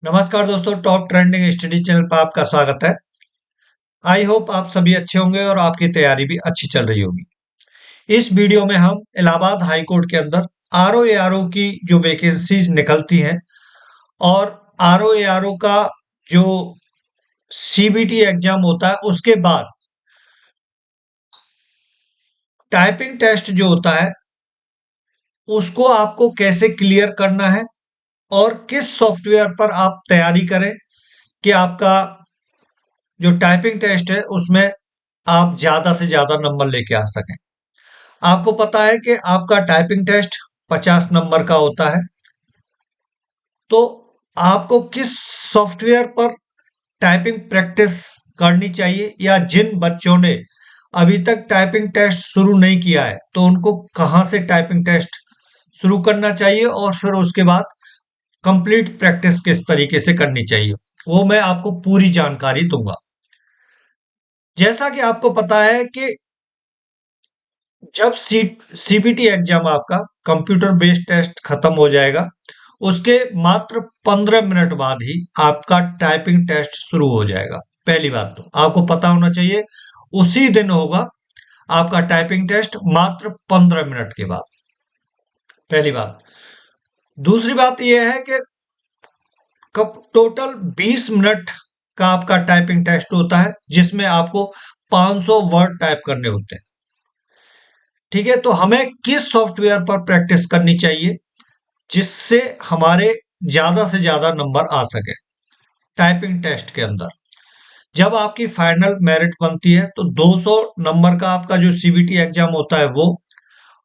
नमस्कार दोस्तों, top trending study channel पर आपका स्वागत है। आई होप आप सभी अच्छे होंगे और आपकी तैयारी भी अच्छी चल रही होगी। इस वीडियो में हम इलाहाबाद हाई कोर्ट के अंदर आरओ एआरओ की जो वैकेंसीज निकलती हैं और आरओ एआरओ का जो सीबीटी एग्जाम होता है उसके बाद टाइपिंग टेस्ट जो होता है उसको आपको कैसे क्लियर करना है और किस सॉफ्टवेयर पर आप तैयारी करें कि आपका जो टाइपिंग टेस्ट है उसमें आप ज्यादा से ज्यादा नंबर लेके आ सकें। आपको पता है कि आपका टाइपिंग टेस्ट 50 नंबर का होता है, तो आपको किस सॉफ्टवेयर पर टाइपिंग प्रैक्टिस करनी चाहिए या जिन बच्चों ने अभी तक टाइपिंग टेस्ट शुरू नहीं किया है तो उनको कहां से टाइपिंग टेस्ट शुरू करना चाहिए और फिर उसके बाद कंप्लीट प्रैक्टिस किस तरीके से करनी चाहिए, वो मैं आपको पूरी जानकारी दूंगा। जैसा कि आपको पता है कि जब सीबीटी एग्जाम आपका कंप्यूटर बेस्ड टेस्ट खत्म हो जाएगा उसके मात्र 15 मिनट बाद ही आपका टाइपिंग टेस्ट शुरू हो जाएगा। पहली बात तो आपको पता होना चाहिए उसी दिन होगा आपका टाइपिंग टेस्ट मात्र 15 मिनट के बाद। पहली बात। दूसरी बात यह है कि कब टोटल 20 मिनट का आपका टाइपिंग टेस्ट होता है जिसमें आपको 500 वर्ड टाइप करने होते हैं। ठीक है, तो हमें किस सॉफ्टवेयर पर प्रैक्टिस करनी चाहिए जिससे हमारे ज्यादा से ज्यादा नंबर आ सके टाइपिंग टेस्ट के अंदर। जब आपकी फाइनल मेरिट बनती है तो 200 नंबर का आपका जो सीबीटी एग्जाम होता है वो,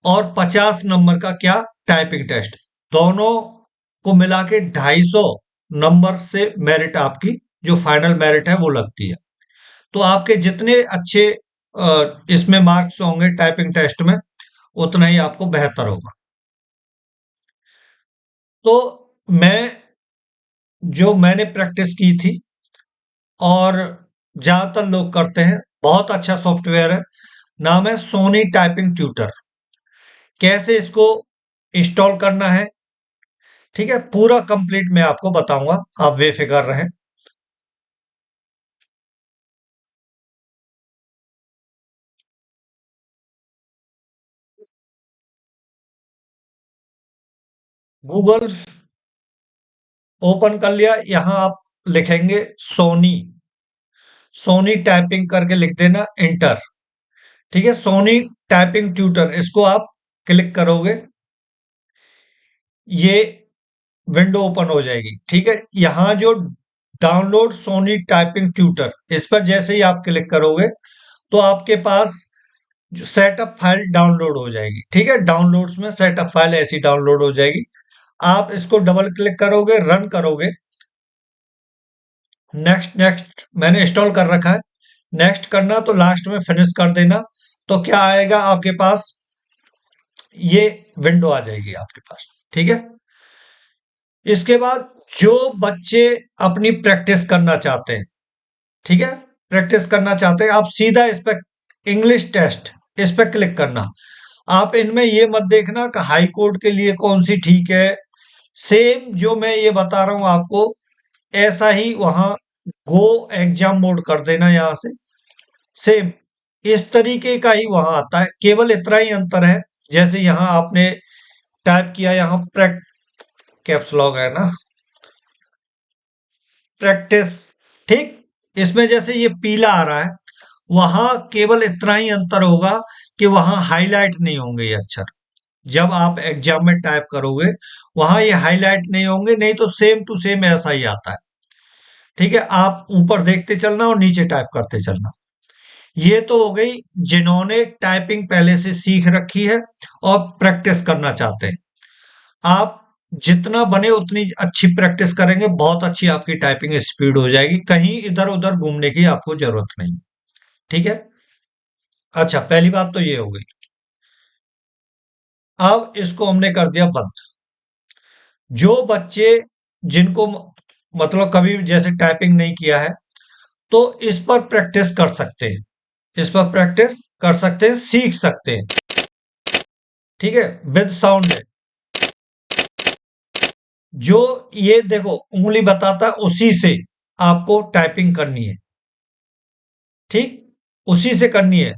और 50 नंबर का क्या टाइपिंग टेस्ट, दोनों को मिला के 250 नंबर से मेरिट आपकी जो फाइनल मेरिट है वो लगती है। तो आपके जितने अच्छे इसमें मार्क्स होंगे टाइपिंग टेस्ट में उतना ही आपको बेहतर होगा। तो मैं जो मैंने प्रैक्टिस की थी और ज्यादातर लोग करते हैं, बहुत अच्छा सॉफ्टवेयर है, नाम है सोनी टाइपिंग ट्यूटर। कैसे इसको इंस्टॉल करना है, ठीक है, पूरा कंप्लीट मैं आपको बताऊंगा, आप बेफिक्र रहें। गूगल ओपन कर लिया, यहां आप लिखेंगे सोनी, सोनी टाइपिंग करके लिख देना, इंटर। ठीक है, सोनी टाइपिंग ट्यूटर इसको आप क्लिक करोगे, ये विंडो ओपन हो जाएगी। ठीक है, यहां जो डाउनलोड सोनी टाइपिंग ट्यूटर, इस पर जैसे ही आप क्लिक करोगे तो आपके पास जो सेटअप फाइल डाउनलोड हो जाएगी। ठीक है, डाउनलोड्स में सेटअप फाइल ऐसी डाउनलोड हो जाएगी। आप इसको डबल क्लिक करोगे, रन करोगे, नेक्स्ट नेक्स्ट मैंने इंस्टॉल कर रखा है, नेक्स्ट करना, तो लास्ट में फिनिश कर देना। तो क्या आएगा आपके पास, ये विंडो आ जाएगी आपके पास। ठीक है, इसके बाद जो बच्चे अपनी प्रैक्टिस करना चाहते हैं, ठीक है, प्रैक्टिस करना चाहते हैं, आप सीधा इस पर इंग्लिश टेस्ट इस पर क्लिक करना। आप इनमें ये मत देखना कि हाई कोर्ट के लिए कौन सी ठीक है, सेम जो मैं ये बता रहा हूं आपको ऐसा ही वहां गो एग्जाम मोड कर देना, यहां से सेम इस तरीके का ही वहां आता है। केवल इतना ही अंतर है, जैसे यहां आपने टाइप किया, यहां कैप्स लॉक है ना, प्रैक्टिस, ठीक, इसमें जैसे ये पीला आ रहा है, वहां केवल इतना ही अंतर होगा कि वहां हाईलाइट नहीं होंगे ये अक्षर। जब आप एग्जाम में टाइप करोगे वहां ये हाईलाइट नहीं होंगे, नहीं तो सेम टू सेम ऐसा ही आता है। ठीक है, आप ऊपर देखते चलना और नीचे टाइप करते चलना। ये तो हो गई जिन्होंने टाइपिंग पहले से सीख रखी है और प्रैक्टिस करना चाहते हैं। आप जितना बने उतनी अच्छी प्रैक्टिस करेंगे, बहुत अच्छी आपकी टाइपिंग स्पीड हो जाएगी, कहीं इधर उधर घूमने की आपको जरूरत नहीं। ठीक है, अच्छा, पहली बात तो ये हो गई। अब इसको हमने कर दिया बंद। जो बच्चे जिनको मतलब कभी जैसे टाइपिंग नहीं किया है तो इस पर प्रैक्टिस कर सकते हैं, इस पर प्रैक्टिस कर सकते हैं, सीख सकते हैं। ठीक है, विद साउंड है। जो ये देखो उंगली बताता है उसी से आपको टाइपिंग करनी है। ठीक, उसी से करनी है।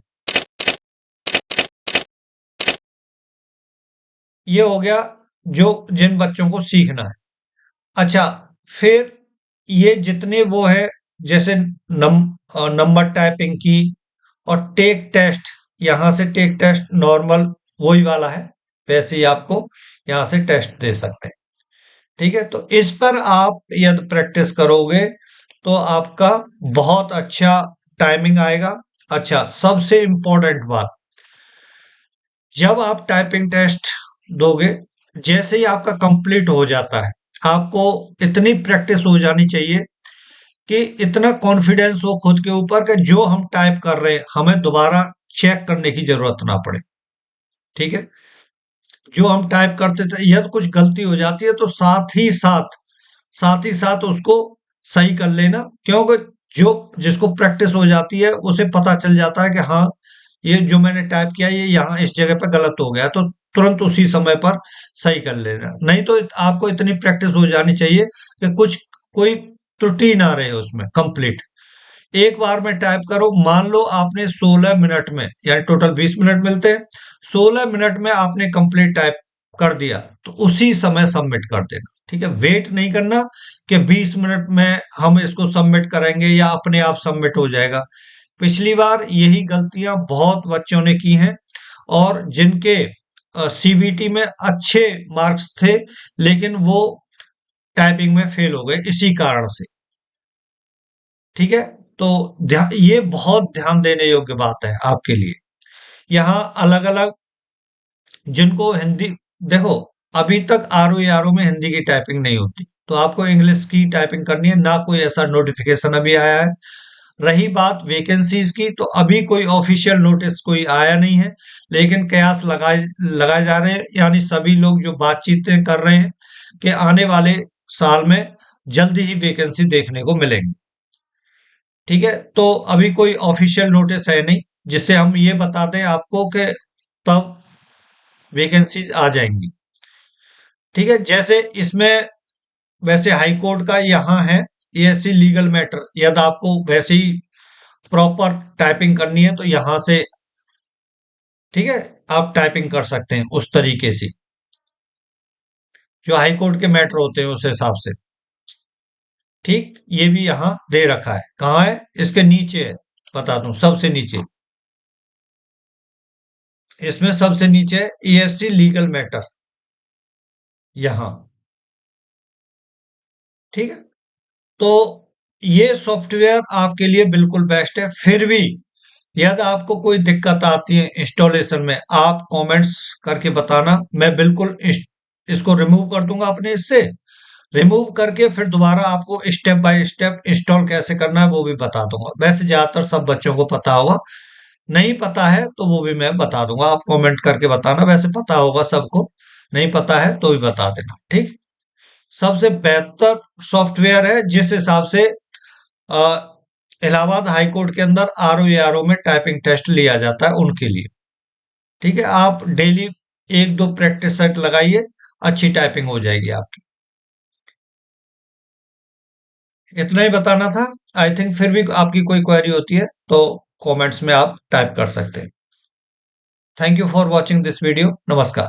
ये हो गया जो जिन बच्चों को सीखना है। अच्छा, फिर ये जितने वो है, जैसे नंबर टाइपिंग की और टेक टेस्ट, यहां से टेक टेस्ट नॉर्मल वही वाला है, वैसे ही आपको यहां से टेस्ट दे सकते हैं। ठीक है, तो इस पर आप यदि प्रैक्टिस करोगे तो आपका बहुत अच्छा टाइमिंग आएगा। अच्छा, सबसे इंपॉर्टेंट बात, जब आप टाइपिंग टेस्ट दोगे, जैसे ही आपका कंप्लीट हो जाता है, आपको इतनी प्रैक्टिस हो जानी चाहिए कि इतना कॉन्फिडेंस हो खुद के ऊपर कि जो हम टाइप कर रहे हैं हमें दोबारा चेक करने की जरूरत ना पड़े। ठीक है, जो हम टाइप करते थे यदि कुछ गलती हो जाती है तो साथ ही साथ उसको सही कर लेना, क्योंकि जो जिसको प्रैक्टिस हो जाती है उसे पता चल जाता है कि हाँ, ये जो मैंने टाइप किया ये यहाँ इस जगह पर गलत हो गया, तो तुरंत उसी समय पर सही कर लेना। नहीं तो आपको इतनी प्रैक्टिस हो जानी चाहिए कि कुछ कोई त्रुटि ना रहे उसमें कंप्लीट। एक बार में टाइप करो, मान लो आपने 16 मिनट में, यानी टोटल 20 मिनट मिलते हैं, 16 मिनट में आपने कंप्लीट टाइप कर दिया तो उसी समय सबमिट कर देना। ठीक है, वेट नहीं करना कि 20 मिनट में हम इसको सबमिट करेंगे या अपने आप सबमिट हो जाएगा। पिछली बार यही गलतियां बहुत बच्चों ने की हैं, और जिनके सीबीटी में अच्छे मार्क्स थे लेकिन वो टाइपिंग में फेल हो गए इसी कारण से। ठीक है, तो ये बहुत ध्यान देने योग्य बात है आपके लिए। यहाँ अलग अलग, जिनको हिंदी, देखो अभी तक आर ओ आर ओ में हिंदी की टाइपिंग नहीं होती, तो आपको इंग्लिश की टाइपिंग करनी है ना, कोई ऐसा नोटिफिकेशन अभी आया है। रही बात वैकेंसीज की, तो अभी कोई ऑफिशियल नोटिस कोई आया नहीं है, लेकिन कयास लगाए लगाए जा रहे हैं, यानी सभी लोग जो बातचीतें कर रहे हैं कि आने वाले साल में जल्दी ही वैकेंसी देखने को मिलेंगी। ठीक है, तो अभी कोई ऑफिशियल नोटिस है नहीं जिससे हम ये बता दें आपको कि तब वैकेंसीज आ जाएंगी। ठीक है, जैसे इसमें वैसे हाई कोर्ट का यहाँ है एएससी लीगल मैटर, यदि आपको वैसे ही प्रॉपर टाइपिंग करनी है तो यहाँ से, ठीक है, आप टाइपिंग कर सकते हैं उस तरीके से जो हाई कोर्ट के मैटर होते हैं उस हिसाब से। ठीक, ये भी यहाँ दे रखा है, कहाँ है, इसके नीचे है, बता दूं सबसे नीचे, इसमें सबसे नीचे है एएससी लीगल मैटर, यहाँ। ठीक है, तो ये सॉफ्टवेयर आपके लिए बिल्कुल बेस्ट है। फिर भी यदि आपको कोई दिक्कत आती है इंस्टॉलेशन में, आप कमेंट्स करके बताना, मैं बिल्कुल इसको रिमूव कर दूंगा अपने इससे। रिमूव करके फिर दोबारा आपको स्टेप बाय स्टेप इंस्टॉल कैसे करना है वो भी बता दूंगा। वैसे ज्यादातर सब बच्चों को पता होगा, नहीं पता है तो वो भी मैं बता दूंगा, आप कमेंट करके बताना। वैसे पता होगा सबको, नहीं पता है तो भी बता देना। ठीक, सबसे बेहतर सॉफ्टवेयर है जिस हिसाब से अ, इलाहाबाद हाई कोर्ट के अंदर आर ओ में टाइपिंग टेस्ट लिया जाता है उनके लिए। ठीक है, आप डेली एक दो प्रैक्टिस सेट लगाइए, अच्छी टाइपिंग हो जाएगी आपकी। इतना ही बताना था। आई थिंक फिर भी आपकी कोई क्वेरी होती है तो कमेंट्स में आप टाइप कर सकते हैं। Thank you for watching this video. नमस्कार।